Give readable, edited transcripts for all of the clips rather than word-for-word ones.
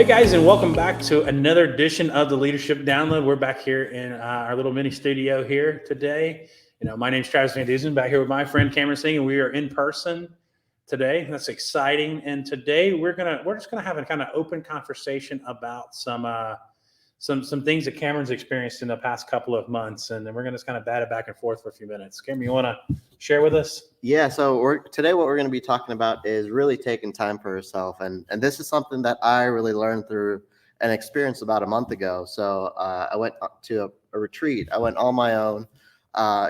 Hey guys, and welcome back to another edition of the Leadership Download. We're back here in our little mini studio here today. My name's Travis Van Dusen, back here with my friend Cameron Singh, and we are in person today. That's exciting. And today we're just gonna have a kind of open conversation about some things that Cameron's experienced in the past couple of months, and then we're gonna just kind of bat it back and forth for a few minutes. Cameron, you want to share with us? Yeah, so today what we're going to be talking about is really taking time for yourself, and this is something that I really learned through an experience about a month ago. So I went to a retreat. I went on my own.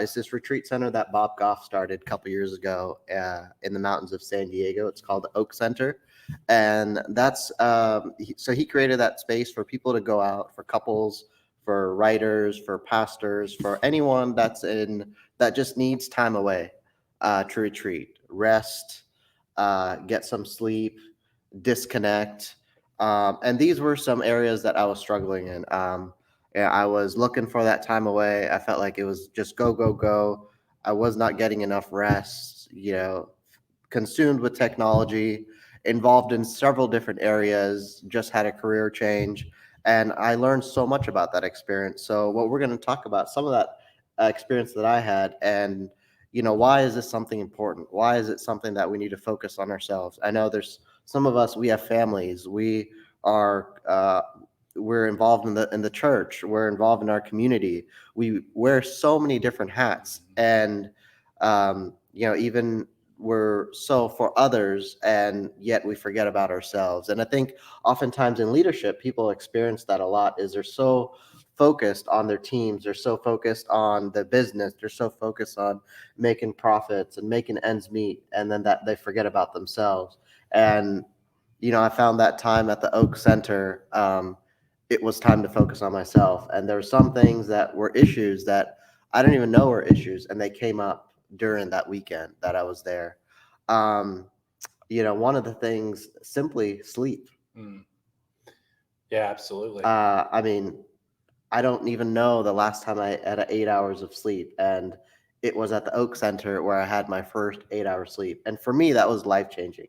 It's this retreat center that Bob Goff started a couple years ago in the mountains of San Diego. It's called the Oak Center, and so he created that space for people to go out, for couples, for writers, for pastors, for anyone that just needs time away to retreat, rest, get some sleep, disconnect. And these were some areas that I was struggling in. Yeah, I was looking for that time away. I felt like it was just go, go, go. I was not getting enough rest, consumed with technology, involved in several different areas, just had a career change. And I learned so much about that experience. So, what we're going to talk about, some of that experience that I had, and why is this something important? Why is it something that we need to focus on ourselves? I know there's some of us, we have families, we're involved in the church, we're involved in our community, we wear so many different hats, and even we're so for others, and yet we forget about ourselves. And I think oftentimes in leadership, people experience that a lot, is they're so focused on their teams, they're so focused on the business, they're so focused on making profits and making ends meet, and then that they forget about themselves. And I found that time at the Oak Center, it was time to focus on myself. And there were some things that were issues that I didn't even know were issues, and they came up during that weekend that I was there. Um, one of the things, simply sleep. Mm. Yeah, absolutely. I mean, I don't even know the last time I had 8 hours of sleep, and it was at the Oak Center where I had my first 8 hour sleep. And for me, that was life changing.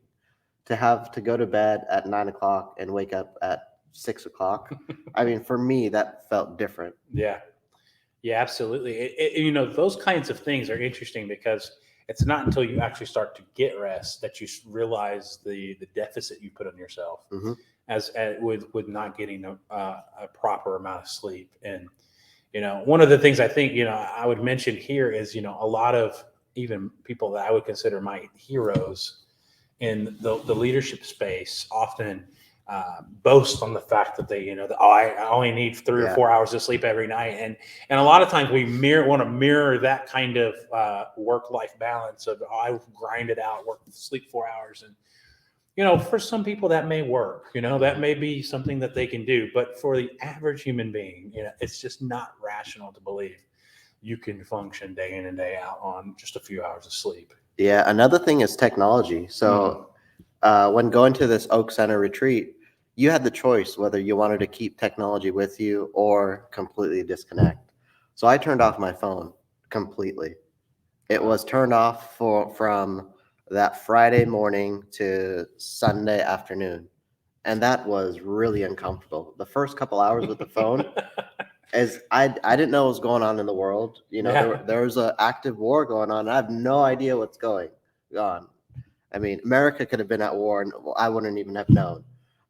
To have to go to bed at 9 o'clock and wake up at 6 o'clock. I mean, for me, that felt different. Yeah. Yeah, absolutely. Those kinds of things are interesting because it's not until you actually start to get rest that you realize the deficit you put on yourself Hmm. as with not getting a proper amount of sleep. And one of the things I think I would mention here is a lot of even people that I would consider my heroes in the leadership space often boast on the fact that I only need 3 or 4 hours of sleep every night, and a lot of times we want to mirror that kind of work life balance of I grind it out, work sleep 4 hours, and for some people that may work, that may be something that they can do, but for the average human being, it's just not rational to believe you can function day in and day out on just a few hours of sleep. Yeah, another thing is technology. Mm. So when going to this Oak Center retreat, you had the choice whether you wanted to keep technology with you or completely disconnect. So I turned off my phone completely. It was turned off from that Friday morning to Sunday afternoon. And that was really uncomfortable. The first couple hours with the phone, as I didn't know what was going on in the world. Yeah. There was an active war going on. I have no idea what's going on. I mean, America could have been at war, and I wouldn't even have known.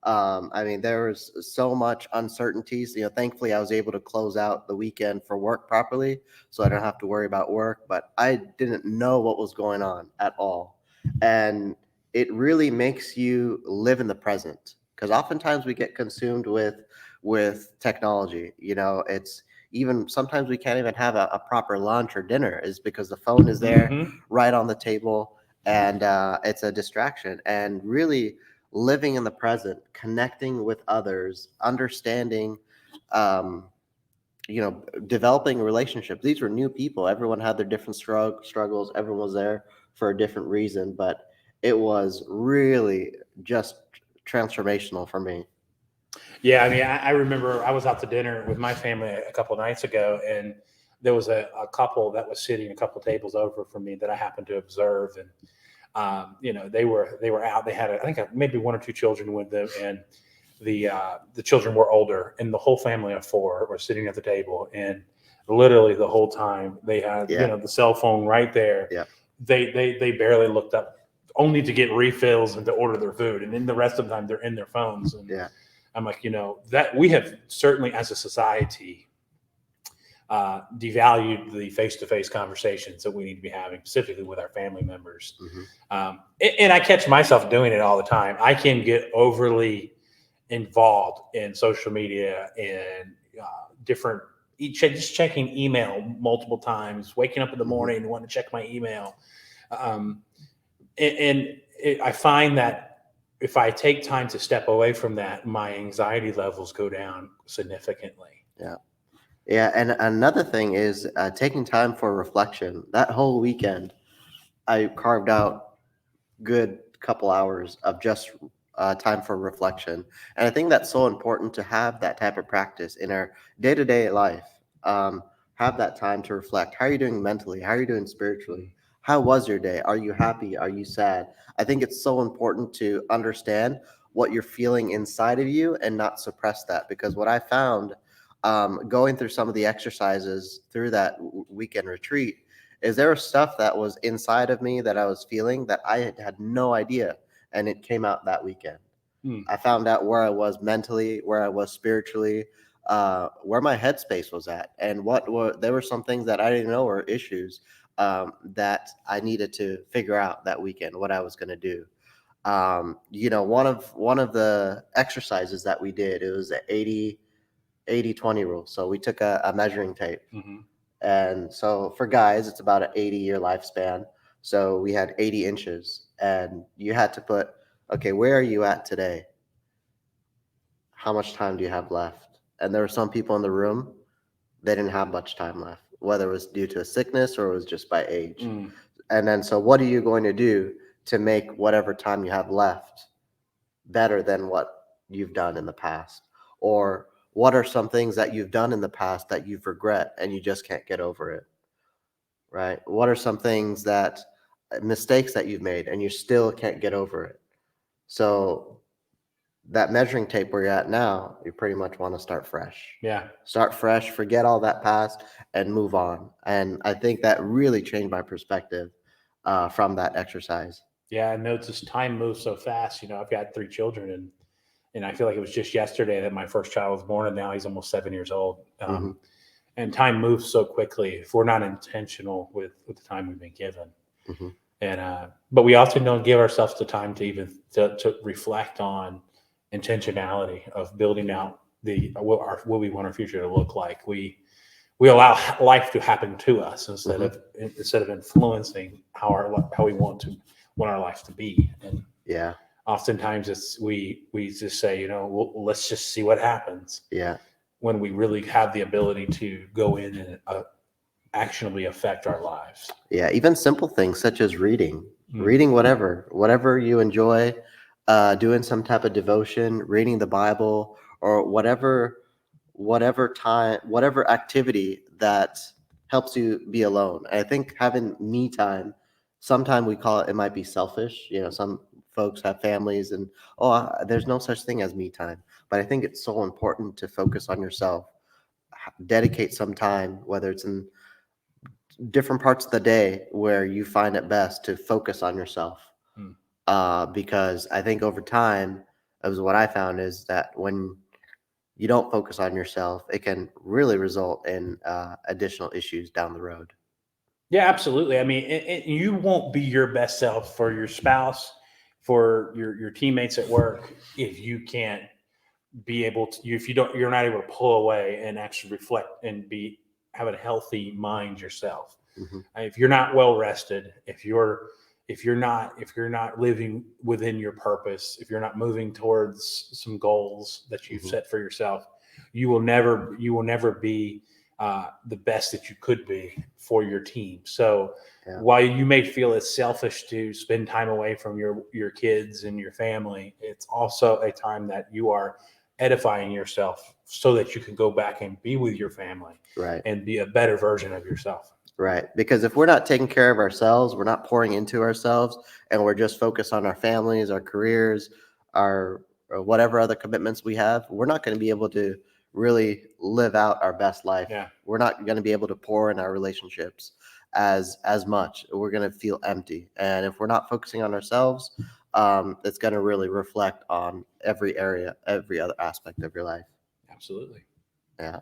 I mean, there was so much uncertainties. Thankfully, I was able to close out the weekend for work properly, so I don't have to worry about work. But I didn't know what was going on at all, and it really makes you live in the present, because oftentimes we get consumed with technology. It's even sometimes we can't even have a proper lunch or dinner, is because the phone is there Hmm. right on the table, and it's a distraction. And really living in the present, connecting with others, understanding, um, developing relationships. These were new people. Everyone had their different struggles. Everyone was there for a different reason, but it was really just transformational for me. Yeah, I mean, I remember I was out to dinner with my family a couple of nights ago, and there was a couple that was sitting a couple tables over from me that I happened to observe, and they were out. They had maybe one or two children with them, and the children were older, and the whole family of four were sitting at the table, and literally the whole time they had Yeah. the cell phone right there. Yeah. They barely looked up, only to get refills and to order their food, and then the rest of the time they're in their phones. And Yeah. I'm like, that we have certainly as a society devalued the face-to-face conversations that we need to be having, specifically with our family members. And I catch myself doing it all the time. I can get overly involved in social media and different, just checking email multiple times, waking up in the morning and wanting to check my email. I find that if I take time to step away from that, my anxiety levels go down significantly. Yeah. Yeah. And another thing is taking time for reflection. That whole weekend, I carved out good couple hours of just time for reflection. And I think that's so important to have that type of practice in our day-to-day life. Have that time to reflect. How are you doing mentally? How are you doing spiritually? How was your day? Are you happy? Are you sad? I think it's so important to understand what you're feeling inside of you and not suppress that. Because what I found going through some of the exercises through that weekend retreat is there was stuff that was inside of me that I was feeling that I had no idea. And it came out that weekend. I found out where I was mentally, where I was spiritually, where my headspace was at. And there were some things that I didn't know were issues that I needed to figure out that weekend, what I was going to do. One of the exercises that we did, it was the 80-20 rule. So we took a measuring tape. And so for guys, it's about an 80-year lifespan. So we had 80 inches and you had to put, okay, where are you at today? How much time do you have left? And there were some people in the room, they didn't have much time left, whether it was due to a sickness or it was just by age. And then, so what are you going to do to make whatever time you have left better than what you've done in the past? Or what are some things that you've done in the past that you've regret and you just can't get over it? Right? What are some things mistakes that you've made and you still can't get over it? So that measuring tape where you're at now, you pretty much want to start fresh. Yeah. Start fresh, forget all that past and move on. And I think that really changed my perspective from that exercise. Yeah. I notice time moves so fast. I've got 3 children and I feel like it was just yesterday that my first child was born and now he's almost 7 years old. And time moves so quickly if we're not intentional with the time we've been given. But we often don't give ourselves the time to even to reflect on intentionality of building out what we want our future to look like. We allow life to happen to us instead of influencing how we want our life to be. And yeah, oftentimes we just say, let's just see what happens. Yeah. When we really have the ability to go in and actionably affect our lives. Yeah, even simple things such as reading, whatever you enjoy, doing some type of devotion, reading the Bible, or whatever activity that helps you be alone. I think having me time, sometimes we call it might be selfish. Some folks have families and, there's no such thing as me time. But I think it's so important to focus on yourself, dedicate some time, whether it's in different parts of the day where you find it best to focus on yourself. Because I think over time, what I found is that when you don't focus on yourself, it can really result in additional issues down the road. Yeah, absolutely. I mean, you won't be your best self for your spouse, for your teammates at work, if you can't be able to, you're not able to pull away and actually reflect and have a healthy mind yourself. If you're not well rested, if you're not living within your purpose, if you're not moving towards some goals that you've set for yourself, you will never be the best that you could be for your team. So while you may feel it's selfish to spend time away from your kids and your family, it's also a time that you are edifying yourself so that you can go back and be with your family, right, and be a better version of yourself. Right. Because if we're not taking care of ourselves, we're not pouring into ourselves, and we're just focused on our families, our careers, our or whatever other commitments we have, we're not going to be able to really live out our best life. Yeah. We're not going to be able to pour in our relationships as much. We're going to feel empty. And if we're not focusing on ourselves, it's going to really reflect on every area, every other aspect of your life. Absolutely. Yeah.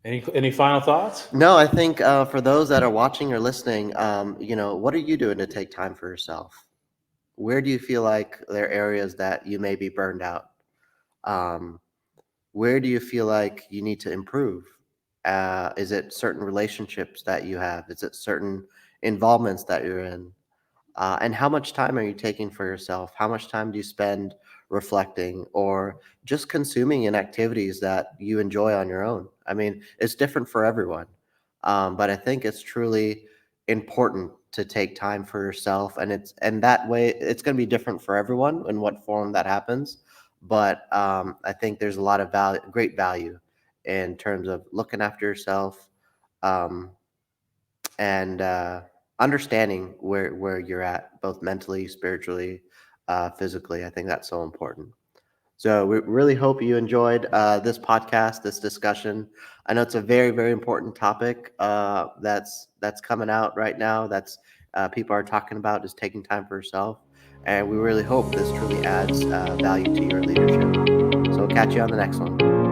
Any final thoughts? No, I think for those that are watching or listening, what are you doing to take time for yourself? Where do you feel like there are areas that you may be burned out? Um, where do you feel like you need to improve? Is it certain relationships that you have? Is it certain involvements that you're in? And how much time are you taking for yourself? How much time do you spend reflecting or just consuming in activities that you enjoy on your own? I mean, it's different for everyone. But I think it's truly important to take time for yourself, and that way it's going to be different for everyone in what form that happens. But I think there's a lot of value, great value, in terms of looking after yourself, um, and understanding where you're at, both mentally, spiritually, physically. I think that's so important. So we really hope you enjoyed this podcast, this discussion. I know it's a very, very important topic that's coming out right now. That's people are talking about, is taking time for yourself, and we really hope this truly adds value to your leadership. So we'll catch you on the next one.